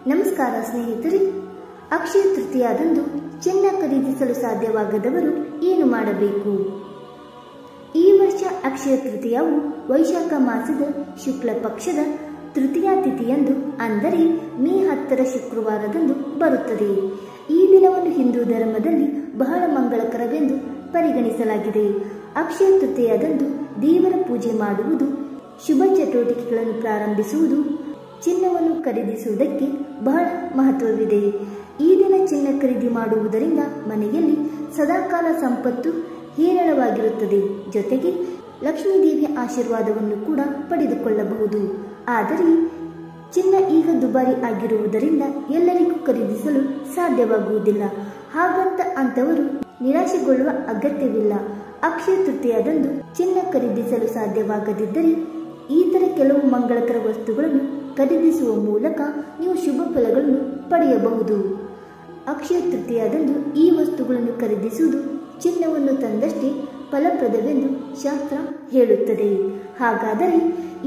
ನಮಸ್ಕಾರ ಸ್ನೇಹಿತರೆ. ಅಕ್ಷಯ ತೃತೀಯದಂದು ಚಿನ್ನ ಖರೀದಿಸಲು ಸಾಧ್ಯವಾಗದವರು ಏನು ಮಾಡಬೇಕು? ಈ ವರ್ಷ ಅಕ್ಷಯ ತೃತೀಯವು ವೈಶಾಖ ಮಾಸದ ಶುಕ್ಲ ಪಕ್ಷದ ತೃತೀಯ ತಿಥಿಯಂದು, ಅಂದರೆ ಮೇ 10ರ ಶುಕ್ರವಾರದಂದು ಬರುತ್ತದೆ. ಈ ದಿನವನ್ನು ಹಿಂದೂ ಧರ್ಮದಲ್ಲಿ ಬಹಳ ಮಂಗಳಕರವೆಂದು ಪರಿಗಣಿಸಲಾಗಿದೆ. ಅಕ್ಷಯ ತೃತೀಯದಂದು ದೇವರ ಪೂಜೆ ಮಾಡುವುದು, ಶುಭ ಚಟುವಟಿಕೆಗಳನ್ನು ಪ್ರಾರಂಭಿಸುವುದು, ಚಿನ್ನವನ್ನು ಖರೀದಿಸುವುದಕ್ಕೆ ಬಹಳ ಮಹತ್ವವಿದೆ. ಈ ದಿನ ಚಿನ್ನ ಖರೀದಿ ಮಾಡುವುದರಿಂದ ಮನೆಯಲ್ಲಿ ಸದಾಕಾಲ ಸಂಪತ್ತು ಹೇರಳವಾಗಿರುತ್ತದೆ. ಜೊತೆಗೆ ಲಕ್ಷ್ಮೀ ದೇವಿಯ ಆಶೀರ್ವಾದವನ್ನು ಕೂಡ ಪಡೆದುಕೊಳ್ಳಬಹುದು. ಆದರೆ ಚಿನ್ನ ಈಗ ದುಬಾರಿ ಆಗಿರುವುದರಿಂದ ಎಲ್ಲರಿಗೂ ಖರೀದಿಸಲು ಸಾಧ್ಯವಾಗುವುದಿಲ್ಲ. ಹಾಗಂತ ಅಂತವರು ನಿರಾಶೆಗೊಳ್ಳುವ ಅಗತ್ಯವಿಲ್ಲ. ಅಕ್ಷಯ ತೃತೀಯದಂದು ಚಿನ್ನ ಖರೀದಿಸಲು ಸಾಧ್ಯವಾಗದಿದ್ದರೆ ಇತರ ಕೆಲವು ಮಂಗಳಕರ ವಸ್ತುಗಳನ್ನು ಖರೀದಿಸುವ ಮೂಲಕ ನೀವು ಶುಭ ಫಲಗಳನ್ನು ಪಡೆಯಬಹುದು. ಅಕ್ಷಯ ತೃತೀಯದಂದು ಈ ವಸ್ತುಗಳನ್ನು ಖರೀದಿಸುವುದು ಚಿನ್ನವನ್ನು ತಂದಷ್ಟೇ ಫಲಪ್ರದವೆಂದು ಶಾಸ್ತ್ರ ಹೇಳುತ್ತದೆ. ಹಾಗಾದರೆ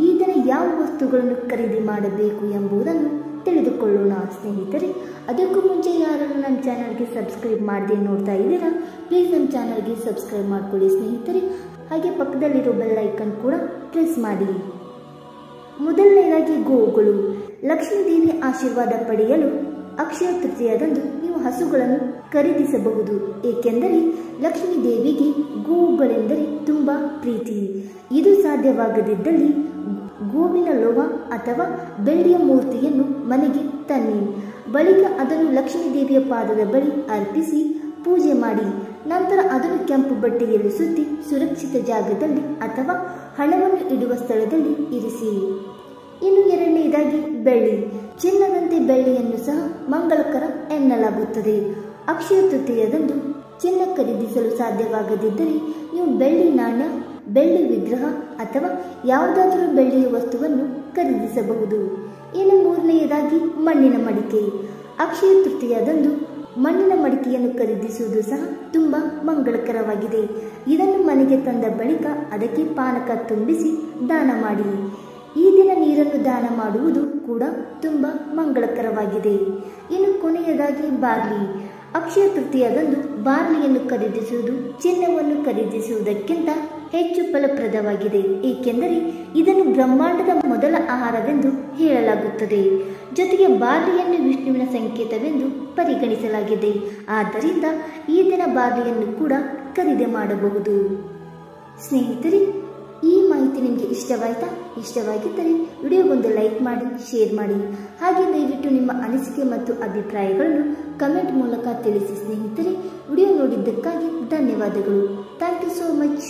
ಈ ದಿನ ಯಾವ ವಸ್ತುಗಳನ್ನು ಖರೀದಿ ಮಾಡಬೇಕು ಎಂಬುದನ್ನು ತಿಳಿದುಕೊಳ್ಳೋಣ ಸ್ನೇಹಿತರೆ. ಅದಕ್ಕೂ ಮುಂಚೆ ಯಾರನ್ನು ನನ್ನ ಚಾನಲ್ಗೆ ಸಬ್ಸ್ಕ್ರೈಬ್ ಮಾಡದೆ ನೋಡ್ತಾ ಇದ್ದೀರಾ, ಪ್ಲೀಸ್ ನಮ್ಮ ಚಾನಲ್ಗೆ ಸಬ್ಸ್ಕ್ರೈಬ್ ಮಾಡಿಕೊಳ್ಳಿ ಸ್ನೇಹಿತರೆ. ಹಾಗೆ ಪಕ್ಕದಲ್ಲಿರೋ ಬೆಲ್ ಐಕನ್ ಕೂಡ ಪ್ರೆಸ್ ಮಾಡಿ. ಮೊದಲನೇದಾಗಿ ಗೋವುಗಳು. ಲಕ್ಷ್ಮೀ ದೇವಿಯ ಆಶೀರ್ವಾದ ಪಡೆಯಲು ಅಕ್ಷಯ ತೃತೀಯದಂದು ನೀವು ಹಸುಗಳನ್ನು ಖರೀದಿಸಬಹುದು. ಏಕೆಂದರೆ ಲಕ್ಷ್ಮೀ ದೇವಿಗೆ ಗೋವುಗಳೆಂದರೆ ತುಂಬಾ ಪ್ರೀತಿ. ಇದು ಸಾಧ್ಯವಾಗದಿದ್ದಲ್ಲಿ ಗೋವಿನ ಲೋಹ ಅಥವಾ ಬೆಳ್ಳಿಯ ಮೂರ್ತಿಯನ್ನು ಮನೆಗೆ ತನ್ನಿ. ಬಳಿಕ ಅದನ್ನು ಲಕ್ಷ್ಮೀ ದೇವಿಯ ಪಾದದ ಬಳಿ ಅರ್ಪಿಸಿ ಪೂಜೆ ಮಾಡಿ. ನಂತರ ಅದನ್ನು ಕೆಂಪು ಬಟ್ಟೆಯಲ್ಲಿ ಸುತ್ತಿ ಸುರಕ್ಷಿತ ಜಾಗದಲ್ಲಿ ಅಥವಾ ಹಣವನ್ನು ಇಡುವ ಸ್ಥಳದಲ್ಲಿ ಇರಿಸಿ. ಇನ್ನು ಎರಡನೇದಾಗಿ ಬೆಳ್ಳಿ. ಚಿನ್ನದಂತೆ ಬೆಳ್ಳಿಯನ್ನು ಸಹ ಮಂಗಳಕರ ಎನ್ನಲಾಗುತ್ತದೆ. ಅಕ್ಷಯ ತೃತೀಯದಂದು ಚಿನ್ನ ಖರೀದಿಸಲು ಸಾಧ್ಯವಾಗದಿದ್ದರೆ ನೀವು ಬೆಳ್ಳಿ ನಾಣ್ಯ, ಬೆಳ್ಳಿ ವಿಗ್ರಹ ಅಥವಾ ಯಾವುದಾದರೂ ಬೆಳ್ಳಿಯ ವಸ್ತುವನ್ನು ಖರೀದಿಸಬಹುದು. ಇನ್ನು ಮೂರನೆಯದಾಗಿ ಮಣ್ಣಿನ ಮಡಿಕೆ. ಅಕ್ಷಯ ತೃತೀಯದಂದು ಮಣ್ಣಿನ ಮಡಿಕೆಯನ್ನು ಖರೀದಿಸುವುದು ಸಹ ತುಂಬಾ ಮಂಗಳಕರವಾಗಿದೆ. ಇದನ್ನು ಮನೆಗೆ ತಂದ ಬಳಿಕ ಅದಕ್ಕೆ ಪಾನಕ ತುಂಬಿಸಿ ದಾನ ಮಾಡಿ. ಈ ದಿನ ನೀರನ್ನು ದಾನ ಮಾಡುವುದು ಕೂಡ ತುಂಬಾ ಮಂಗಳಕರವಾಗಿದೆ. ಇನ್ನು ಕೊನೆಯದಾಗಿ ಬಾರ್ಲಿ. ಅಕ್ಷಯ ತೃತೀಯದಂದು ಬಾರ್ಲಿಯನ್ನು ಖರೀದಿಸುವುದು ಚಿನ್ನವನ್ನು ಖರೀದಿಸುವುದಕ್ಕಿಂತ ಹೆಚ್ಚು ಫಲಪ್ರದವಾಗಿದೆ. ಏಕೆಂದರೆ ಇದನ್ನು ಬ್ರಹ್ಮಾಂಡದ ಮೊದಲ ಆಹಾರವೆಂದು ಹೇಳಲಾಗುತ್ತದೆ. ಜೊತೆಗೆ ಬಾರ್ಲಿಯನ್ನು ವಿಷ್ಣುವಿನ ಸಂಕೇತವೆಂದು ಪರಿಗಣಿಸಲಾಗಿದೆ. ಆದ್ದರಿಂದ ಈ ದಿನ ಬಾರ್ಲಿಯನ್ನು ಕೂಡ ಖರೀದಿ ಮಾಡಬಹುದು. ಸ್ನೇಹಿತರೆ, ಈ ಮಾಹಿತಿ ನಿಮಗೆ ಇಷ್ಟವಾಯಿತಾ? ಇಷ್ಟವಾಗಿದ್ದರೆ ವಿಡಿಯೋಗೊಂದು ಲೈಕ್ ಮಾಡಿ, ಶೇರ್ ಮಾಡಿ. ಹಾಗೆ ದಯವಿಟ್ಟು ನಿಮ್ಮ ಅನಿಸಿಕೆ ಮತ್ತು ಅಭಿಪ್ರಾಯಗಳನ್ನು ಕಮೆಂಟ್ ಮೂಲಕ ತಿಳಿಸಿ ಸ್ನೇಹಿತರೆ. ವಿಡಿಯೋ ನೋಡಿದ್ದಕ್ಕಾಗಿ ಧನ್ಯವಾದಗಳು. Thank you so much.